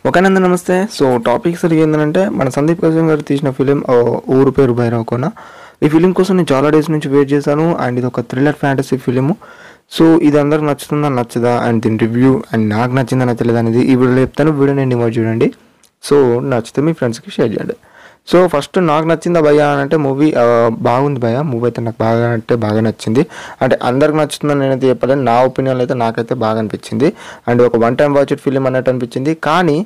ఓకేనంద నమస్తే. So topic సరిగా ఏంటంటే మన సందీప్ కౌశల్ గారు తీసిన ఫిలిం ఊరు పేరు భైరవకోన. ఈ ఫిలిం కోసం నేను చాలా డేస్ నుంచి వెయిట్ చేశాను అండ్ ఇది ఒక థ్రిల్లర్ ఫ్యాంటసీ ఫిలిము. సో ఇది అందరికి నచ్చుతుందా నచ్చదా అండ్ దీని రివ్యూ అండ్ నాకు నచ్చిందా నచ్చలేదు అనేది ఈ వీడియోలో చెప్తాను. వీడియోని ఎండింగ్ వరకు చూడండి. సో నచ్చితే మీ ఫ్రెండ్స్కి షేర్ చేయండి. సో ఫస్ట్ నాకు నచ్చిందా భయ్యా అని అంటే మూవీ బాగుంది భయ్యా. మూవీ అయితే నాకు బాగా నచ్చింది. అంటే అందరికి నచ్చుతుందని నేనైతే చెప్పలేను, నా ఒపీనియన్లో అయితే నాకైతే బాగా అనిపించింది. అండ్ ఒక వన్ టైం వాచ్ ఫిలిం అన్నట్టు అనిపించింది. కానీ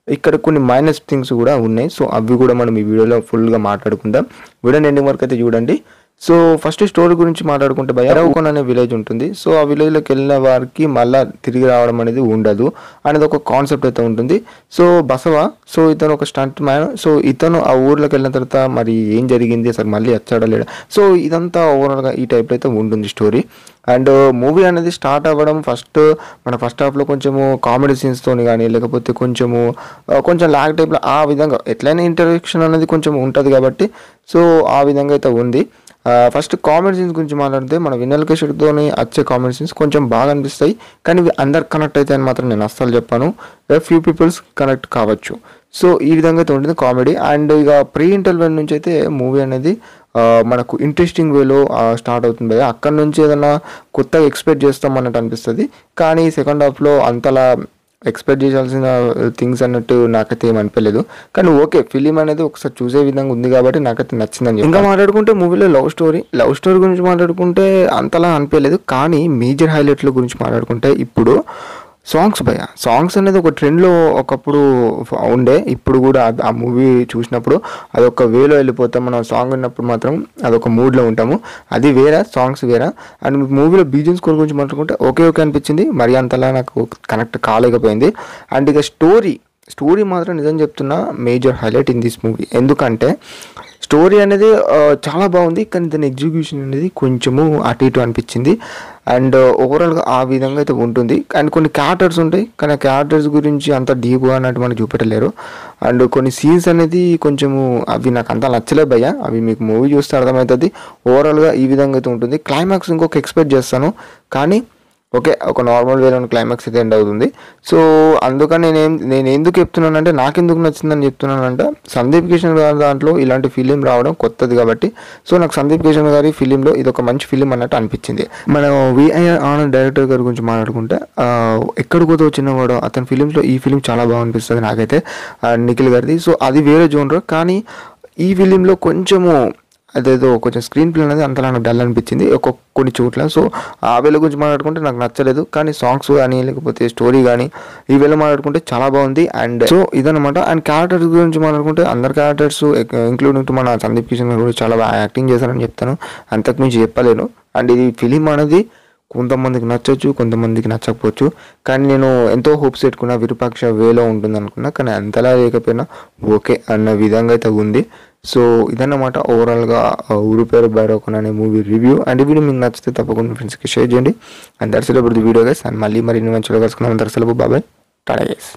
ఇక్కడ కొన్ని మైనస్ థింగ్స్ కూడా ఉన్నాయి. సో అవి కూడా మనం ఈ వీడియోలో ఫుల్గా మాట్లాడుకుందాం. వీడియోని ఎండింగ్ వరకు అయితే చూడండి. సో ఫస్ట్ స్టోరీ గురించి మాట్లాడుకుంటే భైరవకోన అనే విలేజ్ ఉంటుంది. సో ఆ విలేజ్లోకి వెళ్ళిన వారికి మళ్ళీ తిరిగి రావడం అనేది ఉండదు అనేది ఒక కాన్సెప్ట్ అయితే ఉంటుంది. సో బసవ ఇతను ఒక స్టంట్ మ్యాన్. సో ఇతను ఆ ఊర్లోకి వెళ్ళిన తర్వాత మరి ఏం జరిగింది, అసలు మళ్ళీ వచ్చాడా లేడా, సో ఇదంతా ఓవరాల్గా ఈ టైప్లో అయితే ఉంటుంది స్టోరీ. అండ్ మూవీ అనేది స్టార్ట్ అవ్వడం ఫస్ట్ హాఫ్లో కొంచెము కామెడీ సీన్స్తో కానీ లేకపోతే కొంచెం లాగ్ టైప్లో ఆ విధంగా ఎట్లయినా ఇంటరాక్షన్ అనేది కొంచెం ఉంటుంది కాబట్టి సో ఆ విధంగా అయితే ఉంది. ఫస్ట్ కామెడీ సీన్స్ గురించి మాట్లాడితే మన వినల్ కిషోర్తో వచ్చే కామెడీ సీన్స్ కొంచెం బాగా అనిపిస్తాయి. కానీ ఇవి అందరు కనెక్ట్ అయితే అని మాత్రం నేను అస్సలు చెప్పాను. ఫ్యూ పీపుల్స్ కనెక్ట్ కావచ్చు. సో ఈ విధంగా అయితే ఉంటుంది కామెడీ. అండ్ ఇక ప్రీ ఇంటర్వెల్ నుంచి అయితే మూవీ అనేది మనకు ఇంట్రెస్టింగ్ వేలో స్టార్ట్ అవుతుంది. అక్కడ నుంచి ఏదైనా కొత్తగా ఎక్స్పెక్ట్ చేస్తాం అన్నట్టు అనిపిస్తుంది. కానీ సెకండ్ హాఫ్లో అంతలా ఎక్స్పెక్ట్ చేయాల్సిన థింగ్స్ అన్నట్టు నాకైతే ఏమనిపించలేదు. కానీ ఓకే, ఫిలిం అనేది ఒకసారి చూసే విధంగా ఉంది కాబట్టి నాకైతే నచ్చిందని. ఇంకా మాట్లాడుకుంటే మూవీలో లవ్ స్టోరీ గురించి మాట్లాడుకుంటే అంతలా అనిపించలేదు. కానీ మేజర్ హైలైట్ల గురించి మాట్లాడుకుంటే ఇప్పుడు సాంగ్స్ అనేది ఒక ట్రెండ్లో ఒకప్పుడు ఉండే. ఇప్పుడు కూడా ఆ మూవీ చూసినప్పుడు అదొక వేలో వెళ్ళిపోతాం. మనం సాంగ్ విన్నప్పుడు మాత్రం అదొక మూడ్లో ఉంటాము. అది వేరే, సాంగ్స్ వేరే. అండ్ మూవీలో బీజిఎం స్కోర్ గురించి మాట్లాడుకుంటే ఓకే అనిపించింది. మరి అంతలా నాకు కనెక్ట్ కాలేకపోయింది. అండ్ ఇక స్టోరీ మాత్రం నిజం చెప్తున్నా major highlight in this movie. ఎందుకంటే స్టోరీ అనేది చాలా బాగుంది. కానీ దాని ఎగ్జిక్యూషన్ అనేది కొంచెము అటు ఇటు అనిపించింది. అండ్ ఓవరాల్గా ఆ విధంగా అయితే ఉంటుంది. అండ్ కొన్ని క్యారెక్టర్స్ ఉంటాయి, కానీ ఆ క్యారెక్టర్స్ గురించి అంత డీప్గా అన్నట్టు మనకు చూపెట్టలేరు. అండ్ కొన్ని సీన్స్ అనేది కొంచెము అవి నాకు అంత నచ్చలే భయ్యా. అవి మీకు మూవీ చూస్తే అర్థమవుతుంది. ఓవరాల్గా ఈ విధంగా అయితే ఉంటుంది. క్లైమాక్స్ ఇంకొక ఎక్స్పెక్ట్ చేస్తాను, కానీ ఓకే ఒక నార్మల్ వేలో క్లైమాక్స్ అయితే ఎండ్ అవుతుంది. సో అందుకని నేను ఎందుకు చెప్తున్నానంటే నాకెందుకు నచ్చిందని చెప్తున్నానంటే సందీప్ కిషన్ గారి దాంట్లో ఇలాంటి ఫిలిం రావడం కొత్తది కాబట్టి సో నాకు సందీప్ కిషన్ గారి ఫిలింలో ఇది ఒక మంచి ఫిలిం అన్నట్టు అనిపించింది. మనం విఐఆర్ ఆనంద్ డైరెక్టర్ గారి గురించి మాట్లాడుకుంటే ఎక్కడికోతో వచ్చినవాడు అతని ఫిలిమ్స్లో ఈ ఫిలిం చాలా బాగా అనిపిస్తుంది నాకైతే, నిఖిల్ గారిది. సో అది వేరే జోనర్. కానీ ఈ ఫిలింలో కొంచెము అదేదో కొంచెం స్క్రీన్ ప్లే అనేది అంతలా నాకు డల్ అనిపించింది కొన్ని చోట్ల. సో ఆ వేళ గురించి మాట్లాడుకుంటే నాకు నచ్చలేదు. కానీ సాంగ్స్ కానీ లేకపోతే స్టోరీ కానీ ఈ వేళ మాట్లాడుకుంటే చాలా బాగుంది. అండ్ సో ఇదనమాట. అండ్ క్యారెక్టర్స్ గురించి మాట్లాడుకుంటే అందరు క్యారెక్టర్స్ ఇంక్లూడింగ్ మన సందీప్ కిషన్ కూడా చాలా బాగా యాక్టింగ్ చేశారని చెప్తాను, అంతకుమించి చెప్పలేను. అండ్ ఇది ఫిలిం అనేది కొంతమందికి నచ్చవచ్చు, కొంతమందికి నచ్చకపోవచ్చు. కానీ నేను ఎంతో హోప్స్ పెట్టుకున్నా విరూపాక్ష వేలో ఉంటుంది అనుకున్నా, కానీ అంతలా లేకపోయినా ఓకే అన్న విధంగా అయితే ఉంది. సో ఇదన్నమాట ఓవరాల్గా ఊరు పేరు భైరవకోన అనే మూవీ రివ్యూ. అండ్ ఈ వీడియో మీకు నచ్చితే తప్పకుండా ఫ్రెండ్స్కి షేర్ చేయండి. And that's it about the video guys. And మళ్ళీ మరిన్ని మంచిగా కలుసుకున్నాం. అందరికీ సెలవు, బాబాయ్, టాటా గైస్.